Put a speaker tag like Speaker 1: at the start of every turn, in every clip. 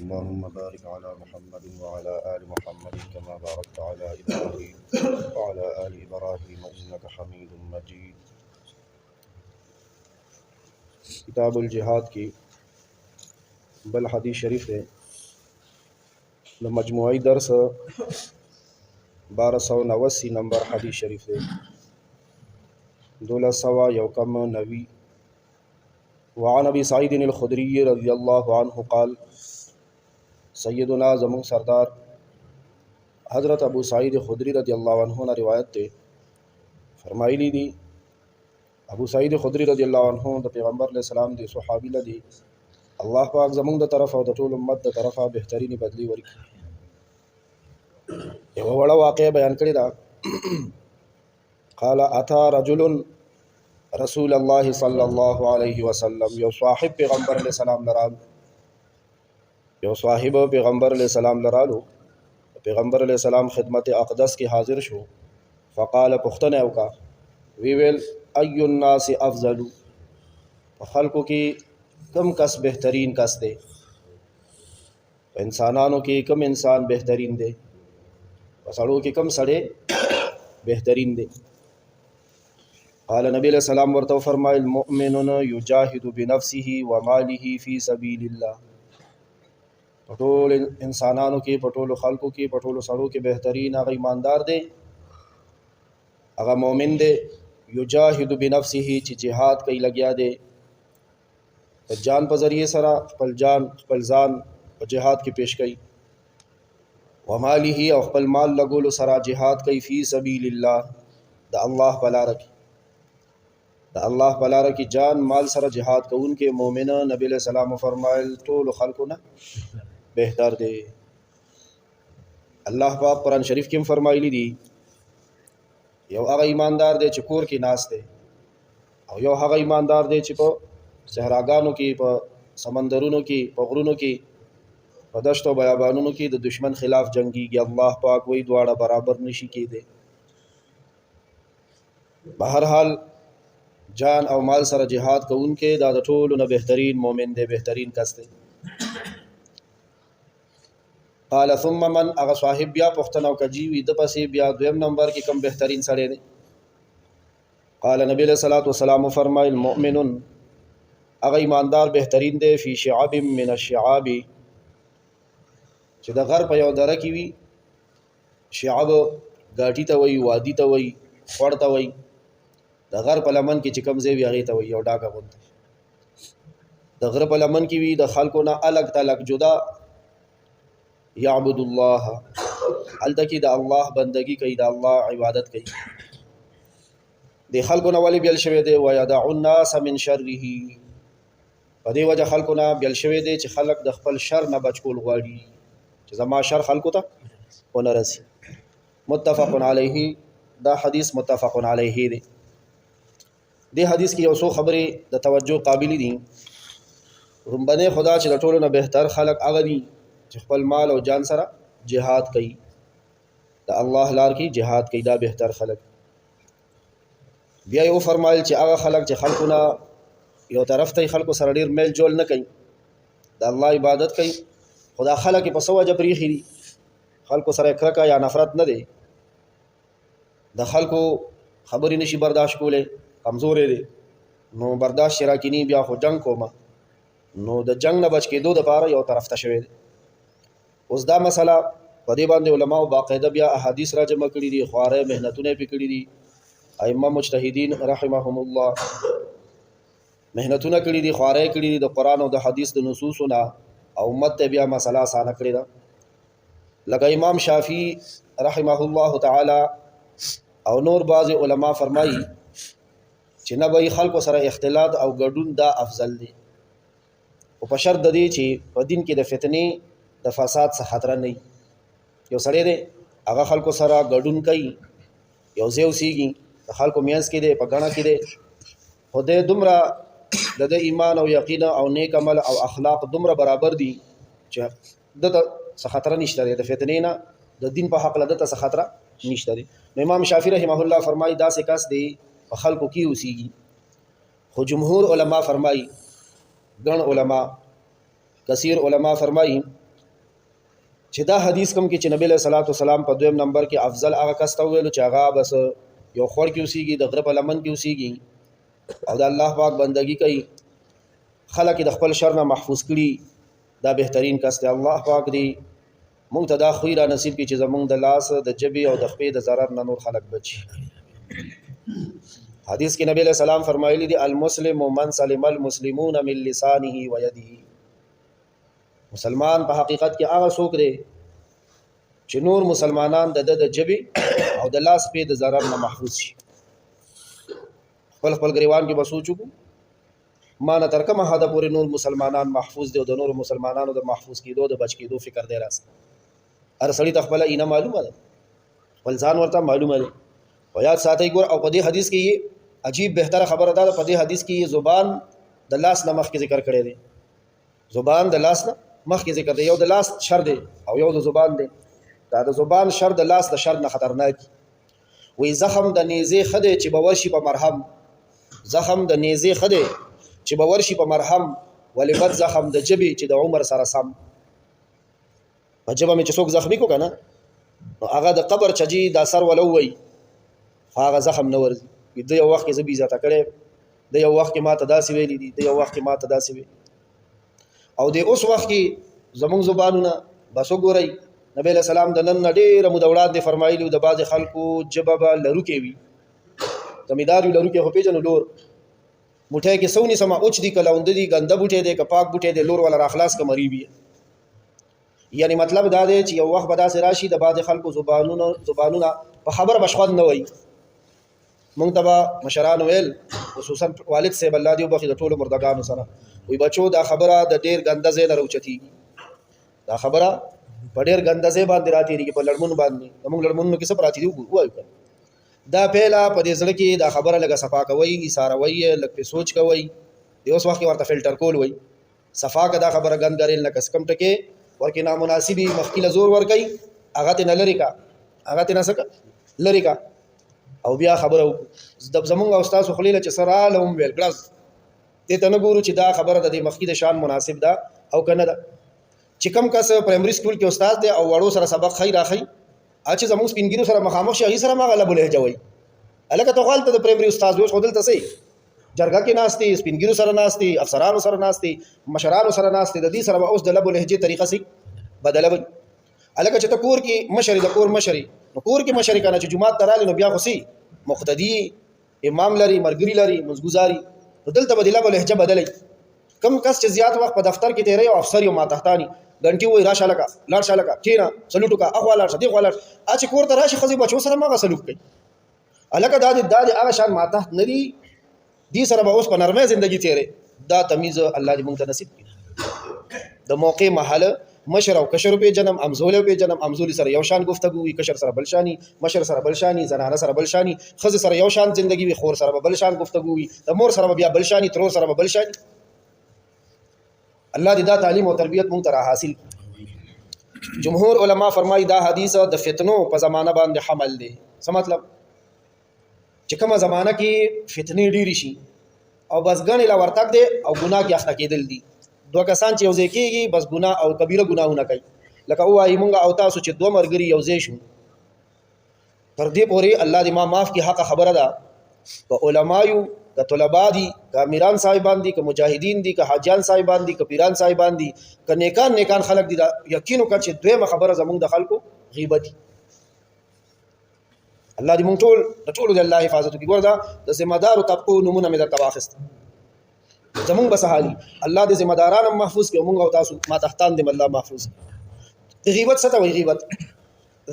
Speaker 1: اللهم بارك على محمد وعلى آل محمد كما باركت على إبراهيم وعلى آل إبراهيم إنك حميد مجيد. किताब उल जिहाद की बल हदीस शरीफ है द मजमुई दर्स 1289 नंबर हदीस शरीफ है 1290 वआन अबी सईद अल-खुदरी रज़ियल्लाहु अन्हु क़ाल सैयदुना ज़मून सरदार हज़रत अबू सईद खुदरी रज़ियल्लाहु अन्हु ने रिवायत थे फरमाइली दी अबू सईद खुदरी रज़ियल्लाहु अन्हु द पैगम्बर अलैहिस्सलाम दी सहाबी लदी अल्लाह पाक ज़मून द तरफ और द टोल उम्मत द तरफा बेहतरीनी बदली वर्की यो वड़ा वाक़या बयान करी दा क़ाल अता रजुलुन रसूल अल्लाह सल्लल्लाहु अलैहि वसल्लम यो साहिब पैगम्बर अलैहिस्सलाम लराल यो साहिब पैगम्बर अलैहिस्सलाम लरालू पैगम्बर अलैहिस्सलाम खिदमत अक़दस के हाजिर शो फ़क़ाल पुख्तन अवका वीवेल अय्युन्नास अफ़ज़लु ख़ल्क़ों की कम कस बेहतरीन कस दे इंसानों की कम इंसान बेहतरीन दे सड़ों की कम सड़े बेहतरीन दे क़ाल नबी अलैहिस्सलाम वर्तो फरमाइल मुमिनुन युजाहिदु बिनफ्सिही व मालिही फ़ी सबीलिल्लाह पटोल इंसानों की पटोल खल्क़ों की पटोल सड़ों के बेहतरीन अगर ईमानदार दे अगर मोमिन दे युजाहिदु बिनफ्सिही ची जिहाद कई लग्या दे जान पर ज़रिए सरा खपल जान और जिहाद की पेश कई वमालिही और खपल माल लगोल सरा जिहाद कई फ़ी सबीलिल्लाह द अल्लाह भला रखी जान माल सरा जिहाद को उनके मोमिन नबी अलैहिस्सलाम फरमाइल तोल खल्क़ो न बेहतर दे। अल्लाह पाक कुरान शरीफ की फरमाइली दी यो अगर ईमानदार दे चकोर की नास दे और यो अगर ईमानदार दे चिपो सहरागानों की प समंदरों की पगरुनों की पदश्त व बयाबानों की द दुश्मन खिलाफ जंगी कि अल्लाह पाक वही द्वारा बराबर निशी की दे। बहरहाल जान और माल सर जिहाद को उनके दादा ठोल न बेहतरीन मोमिन दे बेहतरीन कस दे। क़ाल सुम्मा मन अगर साहिब बिया पुख्तना का जीवी दपसी बिया दुम नंबर की कम बेहतरीन सड़े दे। क़ाल नबी अलैहिस्सलातु वस्सलाम फरमाइल मुमिनुन अगर ईमानदार बेहतरीन दे फ़ी शिआबिम मिन अश्शिआबी च द घर पर दर की वी शिआब गाठी तवई वादी तवई खड़ तवई द घर पर लमन की चिकम जे वी आगे तवई और डाका बुंद द घर पर लमन की वी द खल्को ना अलग तलग जुदा याबुदुल्लाह अलतकी द अल्लाह बंदगी कई द अल्लाह इबादत कई दे खल्को ना वाली बियल शवे दे व यदउन नास मिन शर्रिही पदे वजह खल्को ना बियल शवे दे च खलक द खपल शर न बचकोल गवाड़ी च जमा शर खल्को ता व न रसी। मुत्तफ़क़ुन अलैहि दा हदीस मुत्तफ़क़ुन अलैहि दे हदीस की यसो खबरें द तवज्जो काबिली दी रुम्बने खुदा च टोलो न बेहतर खलक अगनी खपल माल और जान सरा जिहाद कई द अल्लाह लार की जिहाद कई दा बेहतर खलक बिया यो फरमाइल च आगा खलक च खल्कुना यो तरफ तई खल्को सर डेर मेल जोल न कई द अल्लाह इबादत कई खुदा खलक पसवा जब रिखी खल्को सर एकरका या नफरत न दे द खल्को खबरी नशी बर्दाश्त कोले कमज़ोर दे नो बर्दाश्त शरा की नहीं बिया हो जंग कोमा नो द जंग न बच के दो दपारा यो तरफ तशवे उस दा मसला पदे बांधे उलमा बाकायदा बिया अहादीस रा जमा करी दी ख्वारे मेहनतुने पिकड़ी दी अइम्मा मुजतहिदीन रहमहुमुल्लाह मेहनतुना करी दी ख्वारे करी दी द कुरान और द हदीस द नुसूसना और उम्मत ते बिया मसला आसाना करी दा लगा इमाम शाफी रहमहुल्लाह ताला और नूर बाज़ उलमा फरमाई च न बई खल्को सरा इख्तिलात और गडुन दा अफजल दे वो पशर दे ची दिन की द फितने द फसाद से खतरा नहीं यो सड़े दे अगर खल्को सरा गडुन कई यो जेव सीगी द खल्को मियांस की दे पगना की दे खुदे दुमरा द ईमान और यकीन और नेक अमल और अखलाक दुमरा बराबर दी च द से खतरा निश्ता दे द फितने ना द दिन पर हक लदत से खतरा निश्ता दे। इमाम शाफी रहमहुल्लाह फरमाई दा से कस दे खल्को की उसीगी खु जुमहूर उलमा फरमाई गण उलमा कसीर उलमा फरमाई چې دا حدیث کوم کې چې نبی له صلوات والسلام په دویم نمبر کې افضل هغه کس ته ویلو چې هغه بس یو خور کې اوسېږي د غره په لمن کې اوسېږي او د الله پاک بندگی کوي خلک د خپل شر نه محفوظ کړي دا بهترین کس دی. الله پاک دی مونږ ته دا خوی را نصیب کړي چې زمونږ د لاس د جبې او د خپې د ضرر نه نور خلک بچي. حدیث کې نبی علیہ السلام فرمایلی دی المسلم من سلم المسلمون من لسانه و یده. مسلمان په حقیقت کې هغه څوک دی چې نور مسلمانان د جبې او د لاس په د ضرر نه محفوظ شي. خپل ګریوان کې بسوچو ما نه تر کومه حد پورې نور مسلمانان محفوظ دي او د نور مسلمانانو د محفوظ کېدو د بچ کېدو فکر دی راس. هر سړی ته خپل اینه معلومه ده خپل ځان ورته معلومه ده. او یاد ساتي ګور او په دې حدیث کې عجیب بهتره خبره ده په دې حدیث کې زبان د لاس نه مخ کې ذکر کړی دی. زبان د لاس نه مخ کې ذکر دی. یو د لاس شر دی او یو د زبان دی. دا د زبان شر د لاس د شر نه خطرناک وي. زخم د نیزه خده چې باور شي په مرهم زخم د نیزه خده چې باور شي په مرهم ولې بد زخم د جبې چې د عمر سره سم. په جبه مې چې څوک زخمی کو کنه نو هغه د قبر چجی د سر ولوي هغه زخم نه ورځي. د یو وخت کې زه بي عزت کړم د یو وخت کې ماته داسې ویلي دي د یو وخت کې ماته داسې ویلي او د اوس وخت کې زمونږ زبانونه بس وګورئ نبی له سلام د نن ډېره موده وړاندې فرمایلي د بعضې خلکو ژبه به لروکې وي. زمیندار وي لروکې خو پېژنو لور موټی کې سونی سمه اوچ دي که لونده دي ګنده بوټی دی که پاک بوټی دی لور والا راخلاص که مریب وي. یعنی مطلب دا دی چې یو وخت به داسې راشي د بعضې خلکو زبانونه په خبره به خوند نه وایي. مونږ ته به مشران ویل خصوصا والد صاحب الله دې وبخښي د ټولو مردګانو سره وایي بچو دا خبره د ډېر ګنده ځای نه راوچتېږي. دا خبره په ډېر ګنده ځای باندې راتېرېږي په لړمونو باندې. زمونږ لړمونو کې څه پراته دي ووایو دا پیله په دې زړه کې دا خبره لږه صفا کوئ ایساروئ لږ پې سوچ کوئ د اوس وخت کې ورته فلټر کول وایي صفا که دا خبره ګند ګرېل نه کس کم ټکې ورکې نامناسبي مخکې له زور ورکوي هغه ترې نه لرې کا هغه ترې نه څه کا لرې کا او بیا خبره وکړو. زمونږ او ستاسو خولې له چې څه راله هم ویل ګړز دې ته نه ګورو چې دا خبره د دې مخکې د شان مناسب ده او که نه ده. چې کوم کس پرایمري سکول کې استاد دی او وړو سره سبق ښایي راښایي چې زمونږ سپینګیرو سره مخامخ شي هغې سره هم هغه لبو لهجه وایي. هلکه ته خو هلته د پرایمري استاد وي اوس خو دلته څه جرګه کې ناست دي سپینګیرو سره ناست دي افسرانو سره ناست دي مشرانو سره ناست دي د دې سره به اوس د لبو لهجې طریقه سي بدله وي. هلکه چې ته کور کې مشري د کور مشري نو کور کې مشري که نه چې جومات ته رالې نو بیا خو سي مقتدي امام لري مرګري لري منځګزاري نو دلته به د لبو لهجه بدلوي. کم کس چې زیات وخت په دفتر کې تېروي او افسر یو ماتحتاني غنټي وای راشه لکه لاړ شه لکه کینا سلوټ وکړه اخوا لاړ شه دی خوا لاړ چې کور ته راشي ښځې بچو سره مغه سلوک کوي. هلکه دا د هغه شان ماتحت نه دي دې سره به اوس په نرمۍ زندګي تېرې. دا تمیز الله دې موږ ته نصیب کړي. د موقع محله مشر او کشر پېژنم امزول پېژنم امزولي سره یو شان گفتگو وي کشر سره بل شاني مشر سره بل شاني زنانه سره بل شاني ښځې سره یو شان زندګي وي خور سره به بل شان گفتگو وي د مور سره به بیا بل شاني ترور سره به بل شاني. الله دې دا تعلیم او تربیت موږ ته را حاصل. جمهور علما فرمایي دا حدیث د فتنو په زمانه باندې حمل دی. څه مطلب چې کومه زمانه کې فتنې ډېرې شي او بس ګڼې لا ورتګ دی او ګناه کې اخته کېدل دي. دوه کسان چې یو ځای کېږي بس ګناه او کبیره ګناهونه کوي لکه ووایي مونږ او تاسو چې دوه ملګري یو ځای شو تر دې پورې الله دې ما معاف کړي حقه خبره ده که علمایو که طلبا دي که امیران صاحبان دي که مجاهدین دي که حاجیان صاحبان دي که پیران صاحبان دي که نیکان خلک دي دا یقین وکړه چې دویمه خبره زمونږ د خلکو غیبت دي. الله دې مونږ د ټولو د الله حفاظت وکړي. ګوره دا د ذمه دارو طبقو نومونه مې درته واخیست زمونږ به څه حالي الله دې ذمه داران هم محفوظ کړي او مونږ او تاسو ماتحتان دې الله محفوظ کړي. غیبت څه ته وایي غیبت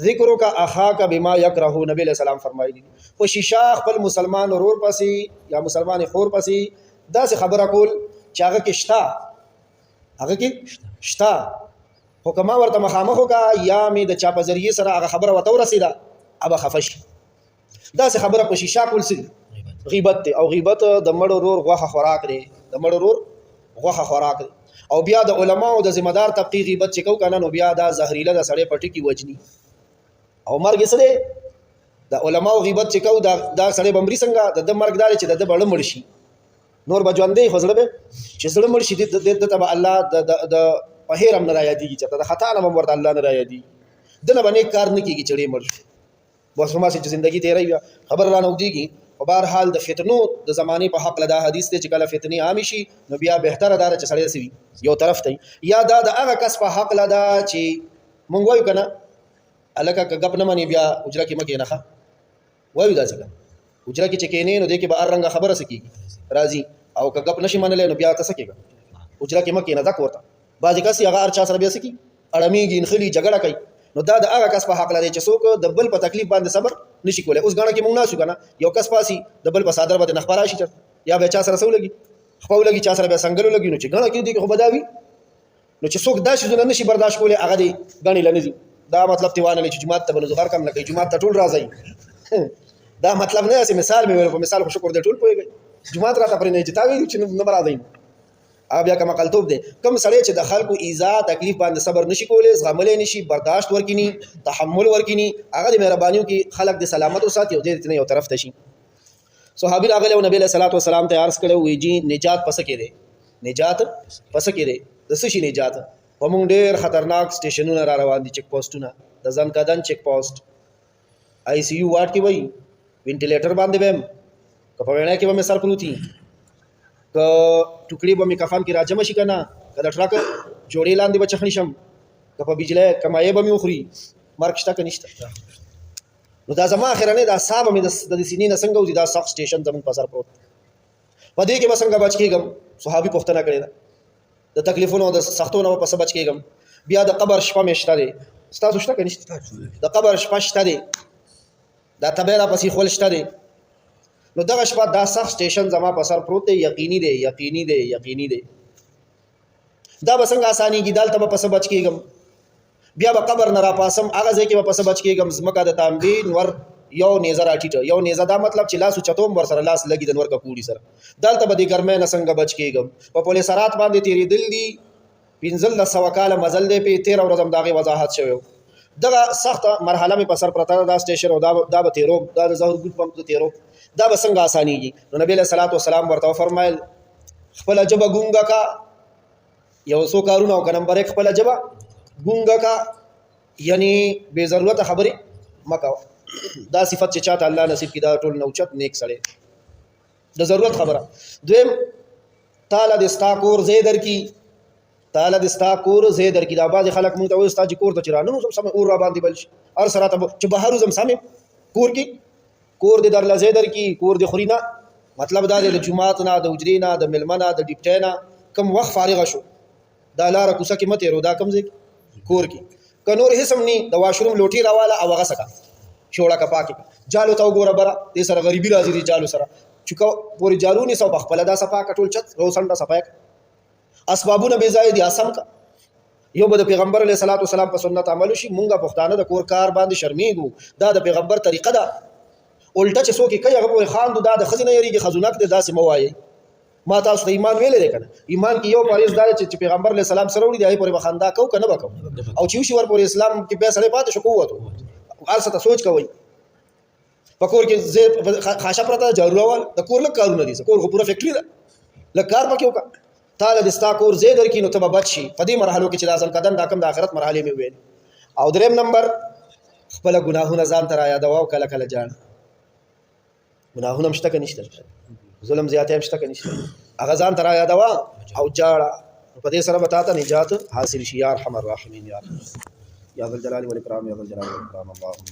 Speaker 1: ذکرو کا اخا کا بما یکره نبی علیہ السلام فرمایلی او شیشا خپل مسلمان ورور پسې یا مسلمان خور پسې دا څه خبره کول چې هغه کې شتا حکم ورته مخامخ کا یا می د چا په ذریعہ سره هغه خبره وته ورسیده ابا خفش دا څه خبره په شیشا کول سي غیبت ته او غیبت د مړ ورور غوخه خوراک دی او بیا د علماء او د ذمہ دار طبقه غیبت چې کو کنه نو بیا دا زهريله د سړې پټي کی وجني او مرګ سره د علماء غیبت چې کو دا سړې بمري څنګه د مرګ دار چې د بړ مړ شي نور بجوندې فزړه به چې سړ مړ شي د تبع الله د په هیر هم نه را یادېږي چېرته د خطا نه هم ورته الله نه را یادېږي دنه به نیک کار نه کېږي چې ډېر مړ شو بس هماسې چې زندګي تېروي بیا خبر را نه اوږدېږي په بهرحال د فتنو د زمانې په حق دا حدیث دی چې کله فتنې عامې شي نو بیا بهتره دا ده چې سړی سوي یو طرف ته یا دا د هغه کس په حق ده چې مونږ وایو که نه هلکه که ګپ نه منې بیا حجره کې مه کښېنه ښه وایو داسې که حجره کې چې کښېنې نو دې کې به هر رنګه خبره څه کېږي راځي او که ګپ نشي منلی نو بیا ته څه کېږه حجره کې مه کښېنه ځه کور ته بعضې کس هغه هر چا سره بیا څه کي اړمیږي نښلي جګړه کوي نو دا د هغه کس په حق لري چې څوک د بل په تکلیف باندې صبر نشي کولی اوس ګڼه کې مونږ ناست یو که نه یو کس پاسي د بل په څادر باندې نخپه راشي یا به چا سره څه ولګي خپه ولګي چا سره بیا سنګر ولګي نو چې ګڼه کې دې کې خو به دا وي نو چې څوک دا شیزونه نشي برداشت کولی هغه دې ګڼې له نه ځي دا مطلب تې وانه چې جومات ته به نو زغر کم نه کوي جومات ته ټول راځئ دا مطلب نه داسې مثال مې ویلو په مثال خو شکر دی ټول پوهېږئ جومات راته پرې نه چې تا ویلي چې نه به راځئ هغه بیا کوم عقلتوب دی کوم سړی چې د خلکو ایذا تکلیف باندې صبر نشي کولی زغملی نشي برداشت ورکینی تحمل ورکینی هغه د مهربانیو کې خلک د سلامت وساتي او دې نه یو طرف ته شي صحابي راغلی او نبی علیه صلات وسلام ته عرض کړی وایي جی نجات پس کې دی نجات پس کې دی د څه شي نجات په موږ ډېر خطرناک سټیشنونه را روان دي چیک پوسټونه د ځنکدن چیک پوسټ آی سی یو واټ کې وایي وینټیلیټر باندې به هم که په ویڼه کې به مې سر پروت وي که ټوکړي به مې کفن کې راجمع شي که نه که د ټرک جوړې لاندې به چخني شم که په بجلی کمایې به مې وخوري مرګ شته که نشته نو دا زما اخرنۍ دا ساه به مې د سینې نه څنګه وځي دا سخت سټیشن زموږ په سر پروت په دې کې به څنګه بچ کېږم صحابي پوښتنه کړې ده د تکلیفونو او د سختو نه به پسه بچ کېږم بیا د قبر شپه مې شته دی ستاسو شته که نشته د قبر شپه شته دی دا تبی را پسې خول شته دی نو دغه شپه دا سخت سټیشن زما په سر پروت دی یقیني دی یقیني دی یقیني دی دا به څنګه اسانېږي دلته به پسه بچ کېږم بیا به قبر نه راپاسم هغه ځای کې به پسه بچ کېږم ځمکه د تانبې نور یو نیزه راټیټه یو نیزه دا مطلب چې لاس اوچتوم ورسره لاس لګي د نور ککوړي سره دلته به د ګرمۍ نه څنګه بچ کېږم په پولیسرات باندې تېرېدل دي 1500 کاله مزل دی پې 13 ورځ هم د هغې وضاحت شوی دغه سخته مرحله مې په سر پرته ده دا سټیشن او دا به تېروم دا د زهر ګوټ پمپ د تېروم دا به څنګه اسانېږي نو نبي علیه صلات وسلام ورته وفرمیل خپله ژبه ګونګه کا یو څو کارونه وکړه نمبر 1 خپله ژبه ګونګه کا یعنی بې ضرورته خبرې مه کوه دا صفت چې چاته الله نصیب کړي دا ټول نه اوچت نیک سړی د ضرورت خبره دویم تاله د ستا کور ځای درکړي تعالی د ستا کور ځای درکړي دا بعضې خلک مونږ ته وایي ستا چې کور ته چې راننوځم سمې اور را باندې بل شي هر سره ته چې بهر وځم سمې کور کې کور دې درله ځای درکړي کور دې خوري نه مطلب دا دی د جومات نه د حجرې نه د میلمه نه د ډیپټۍ نه کوم وخت فارغه شو دا لاره کوڅه کې مه تېرو دا کوم ځای کور کې که نور هېڅ هم نه د واشروم لوټې راواله او هغه څه کړه شوړه که پاکې جالو ته وګوره بره دې سره غریبي راځي دې جالو سره چې که پورې جالو نیسه او پخپله دا صفا کړه ټول چت روسنډه صفا کړه اسبابونه بې ځایه دي اسم کا یو به د پیغمبر علیه صلات وسلام په سنت عمل شي مونږه پښتانه د کور کار باندې شرمېږو دا د پیغمبر طریقه ده الټه چې څوک یې کوي هغه پورې خاندو دا د ښځې نه یېرېږي ښځونک دی داسې مه وایئ ما تاسو ته ایمان ویلی دی که نه ایمان کې یو پاریز دا دی چې پیغمبر علیه السلام سره وړي د هغې پورې به خندا کوو که نه به کوو او چې وشي ور پورې اسلام کې بیا سړی پاتې شو کووتو هر څه ته سوچ کوئ په کور کې خاشه پرته جارو راول د کور لږ کارونه دي کور خو پوره فیکټري ده لږ کار پکې وکړه تعالی د ستا کور ځای درکړي نو ته به بچ شي په دې مرحلو کې چې دا ځنکدن دا کوم د آخرت مرحلې مې ویل او دریم نمبر خپله ګناهونه ځان ته رایادوه او کله کله جاړه ګناهونه هم شته که نشته ظلم زیاتی هم شته که نشته هغه ځان ته رایادوه او جاړه په دې سره به تا ته نجات حاصل شي یا ارحم الراحمین یا ذا الجلال والاکرام یا ذا الجلال والاکرام اللهم